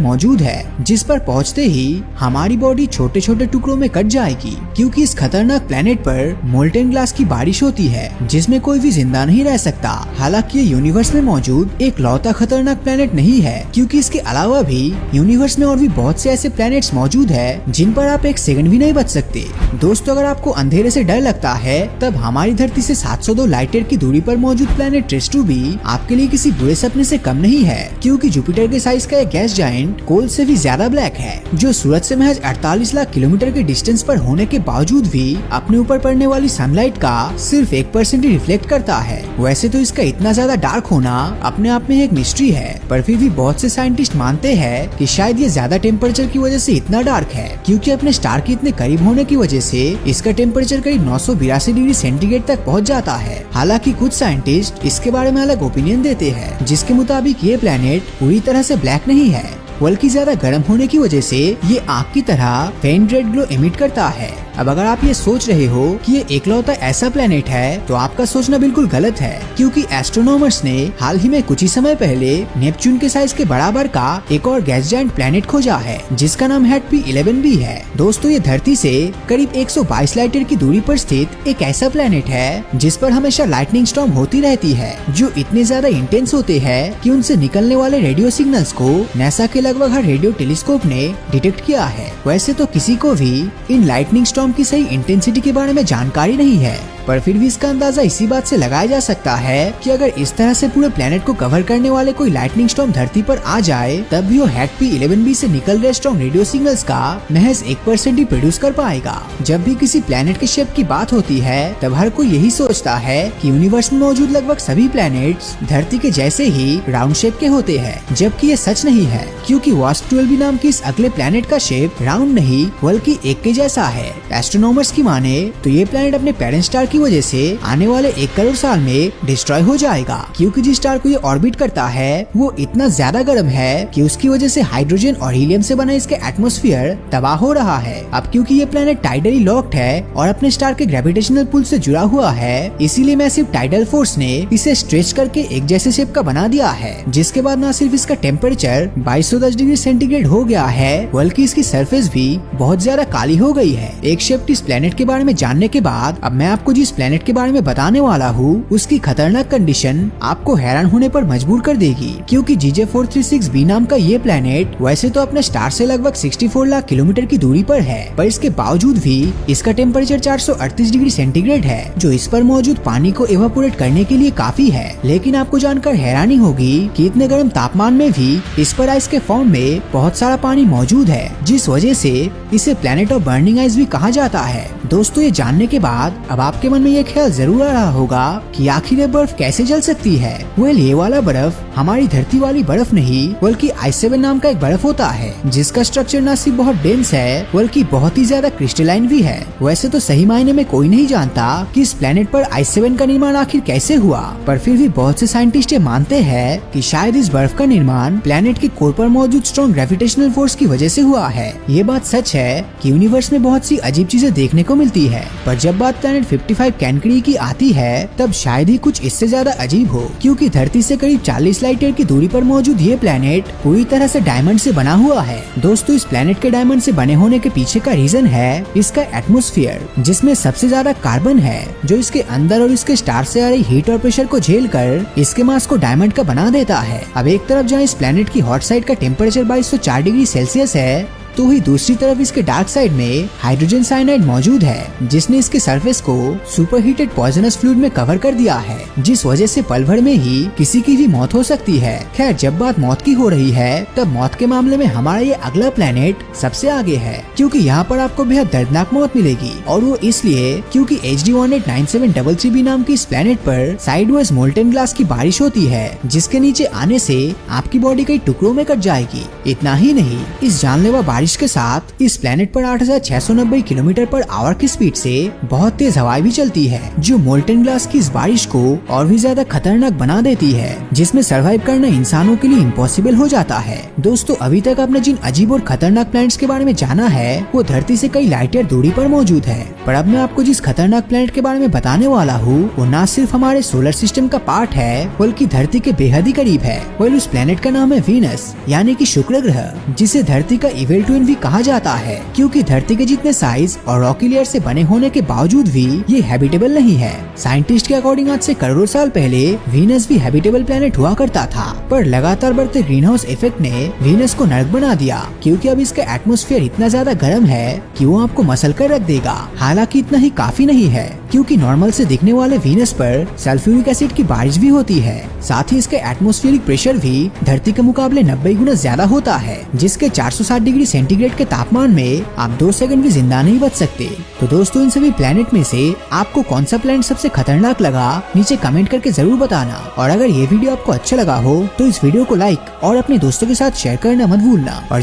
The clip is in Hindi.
मौजूद है जिस पर पहुंचते ही हमारी बॉडी छोटे छोटे टुकड़ों में कट जाएगी, क्योंकि इस खतरनाक प्लेनेट पर मोल्टेन ग्लास की बारिश होती है जिसमें कोई भी जिंदा नहीं रह सकता। हालांकि ये यूनिवर्स में मौजूद एक लौता खतरनाक प्लेनेट नहीं है, क्योंकि इसके अलावा भी यूनिवर्स में और भी बहुत से ऐसे प्लेनेट्स मौजूद है जिन पर आप एक सेकंड भी नहीं बच सकते। दोस्तों, अगर आपको अंधेरे से डर लगता है तब हमारी धरती से 702 लाइट ईयर की दूरी पर मौजूद प्लेनेट ट्रिस्टू भी आपके लिए किसी बुरे सपने से कम नहीं है, क्योंकि जुपिटर के साइज का एक गैस जायंट कोल से भी ज्यादा ब्लैक है, जो सूरज से महज 48 लाख किलोमीटर के डिस्टेंस पर होने के बावजूद भी अपने ऊपर पड़ने वाली सनलाइट का सिर्फ 1% ही रिफ्लेक्ट करता है। वैसे तो इसका इतना ज्यादा डार्क होना अपने आप में एक मिस्ट्री है, पर फिर भी बहुत से साइंटिस्ट मानते हैं कि शायद ये ज्यादा टेम्परेचर की वजह से इतना डार्क है, क्योंकि अपने स्टार के इतने करीब होने की वजह से इसका टेम्परेचर करीब 982 डिग्री सेंटीग्रेड तक पहुंच जाता है। हालांकि कुछ साइंटिस्ट इसके बारे में अलग ओपिनियन देते हैं, जिसके मुताबिक ये प्लेनेट पूरी तरह से ब्लैक नहीं है, बल्कि ज्यादा गर्म होने की वजह से ये आग की तरह फेंट रेड ग्लो एमिट करता है। अब अगर आप ये सोच रहे हो कि ये एकलौता ऐसा प्लेनेट है तो आपका सोचना बिल्कुल गलत है, क्योंकि एस्ट्रोनॉमर्स ने हाल ही में कुछ ही समय पहले नेपच्यून के साइज के बराबर का एक और गैस जायंट प्लेनेट खोजा है जिसका नाम HAT-P11b है। दोस्तों, ये धरती से करीब 122 लाइट ईयर की दूरी पर स्थित एक ऐसा प्लेनेट है जिस पर हमेशा लाइटनिंग स्टॉर्म होती रहती है, जो इतने ज्यादा इंटेंस होते हैं कि उनसे निकलने वाले रेडियो सिग्नल्स को नासा के लगभग हर रेडियो टेलीस्कोप ने डिटेक्ट किया है। वैसे तो किसी को भी इन लाइटनिंग स्टॉर्म की सही इंटेंसिटी के बारे में जानकारी नहीं है, पर फिर भी इसका अंदाजा इसी बात से लगाया जा सकता है कि अगर इस तरह से पूरे प्लेनेट को कवर करने वाले कोई लाइटनिंग स्टॉर्म धरती पर आ जाए तब भी वो HAT-P11b से निकल रहे स्ट्रॉन्ग रेडियो सिग्नल्स का महज 1% ही प्रोड्यूस कर पाएगा। जब भी किसी प्लेनेट के शेप की बात होती है तब हर कोई यही सोचता है कि यूनिवर्स में मौजूद लगभग सभी प्लेनेट्स धरती के जैसे ही राउंड शेप के होते हैं, जबकि ये सच नहीं है, क्योंकि WASP-12b नाम की इस अगले प्लेनेट का शेप राउंड नहीं बल्कि एक के जैसा है। एस्ट्रोनॉमर्स की माने तो ये प्लेनेट अपने पेरेंट स्टार की वजह से आने वाले 1 करोड़ साल में डिस्ट्रॉय हो जाएगा, क्योंकि जिस स्टार को ये ऑर्बिट करता है वो इतना ज्यादा गर्म है कि उसकी वजह से हाइड्रोजन और हीलियम से बना इसके एटमॉस्फेयर तबाह हो रहा है। अब क्योंकि ये प्लेनेट टाइडली लॉक्ड है और अपने स्टार के ग्रेविटेशनल पुल से जुड़ा हुआ है, इसीलिए मैसिव टाइडल फोर्स ने इसे स्ट्रेच करके एक जैसे शेप का बना दिया है, जिसके बाद न सिर्फ इसका टेम्परेचर 2210 डिग्री सेंटीग्रेड हो गया है बल्कि इसकी सरफेस भी बहुत ज्यादा काली हो गई है। एक शेप्ड इस प्लेनेट के बारे में जानने के बाद अब मैं आपको जिस प्लेनेट के बारे में बताने वाला हूँ उसकी खतरनाक कंडीशन आपको हैरान होने पर मजबूर कर देगी, क्योंकि GJ436b नाम का ये प्लेनेट वैसे तो अपने स्टार से लगभग 64 लाख किलोमीटर की दूरी पर है, पर इसके बावजूद भी इसका टेम्परेचर 438 डिग्री सेंटीग्रेड है, जो इस पर मौजूद पानी को इवापोरेट करने के लिए काफी है। लेकिन आपको जानकर हैरानी होगी कि इतने गर्म तापमान में भी इस पर आइस के फॉर्म में बहुत सारा पानी मौजूद है, जिस वजह से इसे प्लेनेट ऑफ बर्निंग आइस भी कहा जाता है। दोस्तों, ये जानने के बाद अब आपके मन में ये ख्याल जरूर आ रहा होगा कि आखिर ये बर्फ कैसे जल सकती है। ये वाला बर्फ हमारी धरती वाली बर्फ नहीं बल्कि I7 नाम का एक बर्फ होता है, जिसका स्ट्रक्चर न सिर्फ बहुत डेंस है बल्कि बहुत ही ज्यादा क्रिस्टलाइन भी है। वैसे तो सही मायने में कोई नहीं जानता कि इस प्लेनेट पर I7 का निर्माण आखिर कैसे हुआ, पर फिर भी बहुत से साइंटिस्ट ये मानते हैं कि शायद इस बर्फ का निर्माण प्लेनेट के कोर पर मौजूद स्ट्रॉन्ग ग्रेविटेशनल फोर्स की वजह से हुआ है। ये बात सच है कि यूनिवर्स में बहुत सी अजीब चीजें देखने को मिलती है, पर जब बात प्लेनेट 55 कैनकरी की आती है तब शायद ही कुछ इससे ज्यादा अजीब हो, क्योंकि धरती से करीब 40 लाइट ईयर की दूरी पर मौजूद ये प्लेनेट पूरी तरह से डायमंड से बना हुआ है। दोस्तों, इस प्लेनेट के डायमंड से बने होने के पीछे का रीजन है इसका एटमॉस्फेयर, जिसमें सबसे ज्यादा कार्बन है, जो इसके अंदर और इसके स्टार से आ रही हीट और प्रेशर को झेल कर इसके मास को डायमंड का बना देता है। अब एक तरफ जहाँ इस प्लेनेट की हॉट साइड का टेम्परेचर 2204 डिग्री सेल्सियस है, तो ही दूसरी तरफ इसके डार्क साइड में हाइड्रोजन साइनाइड मौजूद है, जिसने इसके सरफेस को सुपर हीटेड पॉइजनस फ्लूइड में कवर कर दिया है, जिस वजह से पल भर में ही किसी की भी मौत हो सकती है। खैर, जब बात मौत की हो रही है तब मौत के मामले में हमारा ये अगला प्लेनेट सबसे आगे है, क्योंकि यहाँ पर आपको बेहद दर्दनाक मौत मिलेगी, और वो इसलिए क्योंकि HD-189733b नाम की इस प्लेनेट पर साइडवेज मोल्टेन ग्लास की बारिश होती है, जिसके नीचे आने से आपकी बॉडी कई टुकड़ों में कट जाएगी। इतना ही नहीं, इस जानलेवा बारिश बारिश के साथ इस प्लेनेट पर 8690 किलोमीटर पर आवर की स्पीड से बहुत तेज हवाएं भी चलती है, जो मोल्टेन ग्लास की इस बारिश को और भी ज्यादा खतरनाक बना देती है, जिसमें सरवाइव करना इंसानों के लिए इम्पॉसिबल हो जाता है। दोस्तों, अभी तक आपने जिन अजीब और खतरनाक प्लैनेट्स के बारे में जाना है वो धरती से कई लाइट ईयर दूरी पर मौजूद है, पर अब मैं आपको जिस खतरनाक प्लैनेट के बारे में बताने वाला हूँ वो न सिर्फ हमारे सोलर सिस्टम का पार्ट है बल्कि धरती के बेहद ही करीब है। उस प्लैनेट का नाम है वीनस, यानी कि शुक्र ग्रह, जिसे धरती का इविल ट्विन भी कहा जाता है, क्योंकि धरती के जितने साइज और रॉकी लेयर से बने होने के बावजूद भी ये हैबिटेबल नहीं है। साइंटिस्ट के अकॉर्डिंग आज से करोड़ों साल पहले वीनस भी हैबिटेबल प्लैनेट हुआ करता था, पर लगातार बढ़ते ग्रीन हाउस इफेक्ट ने वीनस को नर्क बना दिया, क्योंकि अब इसका एटमॉस्फेयर इतना ज्यादा गर्म है कि वो आपको मसल कर रख देगा। हालांकि इतना ही काफी नहीं है, क्योंकि नॉर्मल से दिखने वाले वीनस पर सल्फ्यूरिक एसिड की बारिश भी होती है। साथ ही इसका एटमॉस्फेरिक प्रेशर भी धरती के मुकाबले 90 गुना ज्यादा होता है, जिसके 460 डिग्री सेंटीग्रेड के तापमान में आप 2 सेकंड भी जिंदा नहीं बच सकते। तो दोस्तों, इन सभी प्लैनेट में से आपको कौन सा प्लैनेट सबसे खतरनाक लगा, नीचे कमेंट करके जरूर बताना। और अगर ये वीडियो आपको अच्छा लगा हो तो इस वीडियो को लाइक और अपने दोस्तों के साथ शेयर करना मत भूलना। और